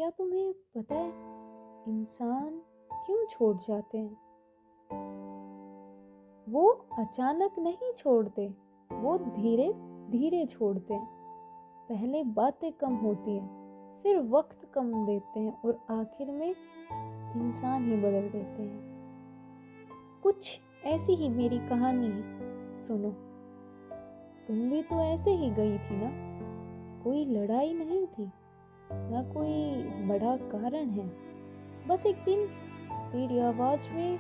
क्या तुम्हें पता है इंसान क्यों छोड़ जाते हैं? वो अचानक नहीं छोड़ते, वो धीरे धीरे छोड़ते हैं। पहले बातें कम होती हैं, फिर वक्त कम देते हैं और आखिर में इंसान ही बदल देते हैं। कुछ ऐसी ही मेरी कहानी है, सुनो। तुम भी तो ऐसे ही गई थी ना। कोई लड़ाई नहीं थी, ना कोई बड़ा कारण है। बस एक दिन तेरी आवाज में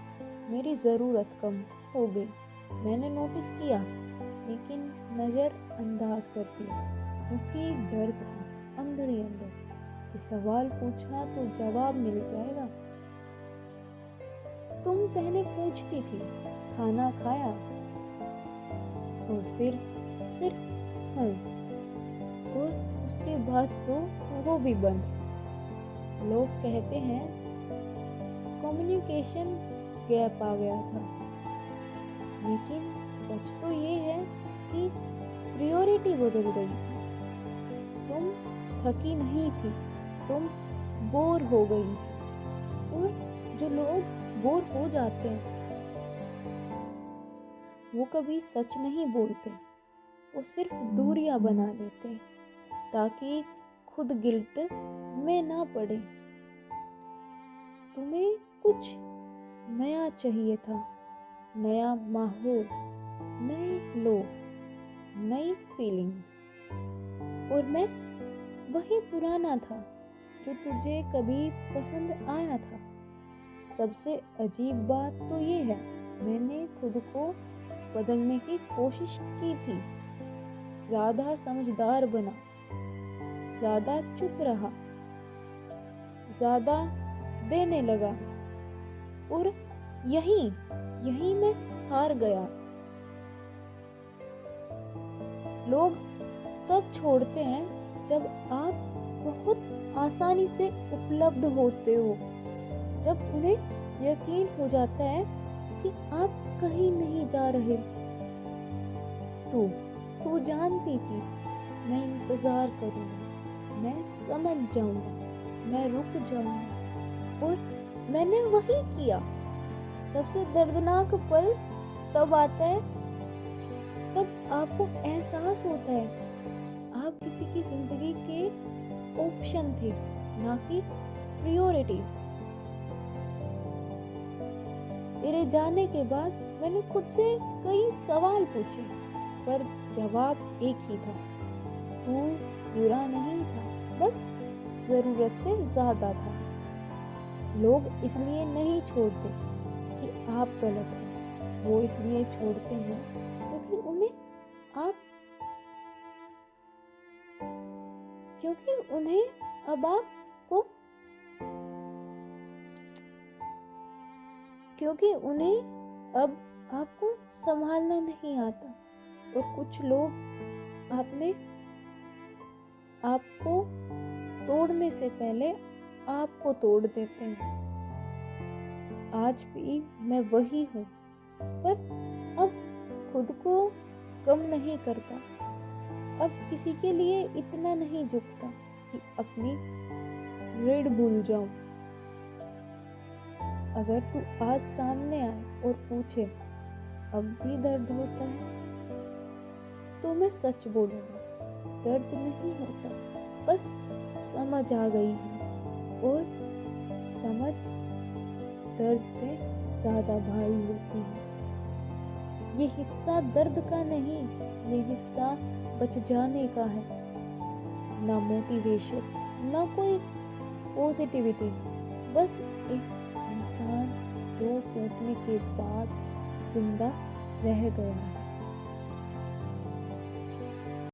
मेरी जरूरत कम हो गई। मैंने नोटिस किया, लेकिन नजर अंदाज कर दिया, क्योंकि डर था अंदर ही अंदर कि सवाल पूछा तो जवाब मिल जाएगा। तुम पहले पूछती थी, खाना खाया? और फिर सिर्फ हूँ, और उसके बाद तो वो भी बंद। लोग कहते हैं कम्युनिकेशन गैप आ गया था, लेकिन सच तो ये है कि प्रायोरिटी बदल गई थी। तुम थकी नहीं थी, तुम बोर हो गई थी। और जो लोग बोर हो जाते हैं वो कभी सच नहीं बोलते, वो सिर्फ दूरियां बना लेते हैं ताकि खुद गिल्ट में ना पड़े। तुम्हें कुछ नया चाहिए था, नया माहौल, नए लोग, नई फीलिंग। और मैं वही पुराना था जो तुझे कभी पसंद आया था। सबसे अजीब बात तो ये है, मैंने खुद को बदलने की कोशिश की थी। ज्यादा समझदार बना, ज्यादा चुप रहा, ज्यादा देने लगा, और यही मैं हार गया। लोग तब छोड़ते हैं जब आप बहुत आसानी से उपलब्ध होते हो, जब उन्हें यकीन हो जाता है कि आप कहीं नहीं जा रहे। तू जानती थी मैं इंतजार करूंगा, मैं समझ जाऊंगा, मैं रुक जाऊंगा, और मैंने वही किया। सबसे दर्दनाक पल तब आता है तब आपको एहसास होता है आप किसी की जिंदगी के ऑप्शन थे, ना कि प्रायोरिटी। तेरे जाने के बाद मैंने खुद से कई सवाल पूछे, पर जवाब एक ही था, तू बुरा नहीं था, बस जरूरत से ज्यादा था। लोग इसलिए नहीं छोड़ते कि आप गलत हैं, वो इसलिए छोड़ते हैं क्योंकि उन्हें अब आपको क्योंकि उन्हें अब आपको संभालना नहीं आता। और कुछ लोग आपको तोड़ने से पहले आपको तोड़ देते हैं। आज भी मैं वही हूँ, पर अब खुद को कम नहीं करता, अब किसी के लिए इतना नहीं झुकता कि अपनी रीढ़ भूल जाऊं। अगर तू आज सामने आए और पूछे अब भी दर्द होता है, तो मैं सच बोलूंगा, दर्द नहीं होता, बस समझ आ गई है। और समझ दर्द से ज्यादा भारी होती है। ये हिस्सा दर्द का नहीं, ये हिस्सा बच जाने का है। ना मोटिवेशन, ना कोई पॉजिटिविटी, बस एक इंसान जो टूटने के बाद जिंदा रह गया है।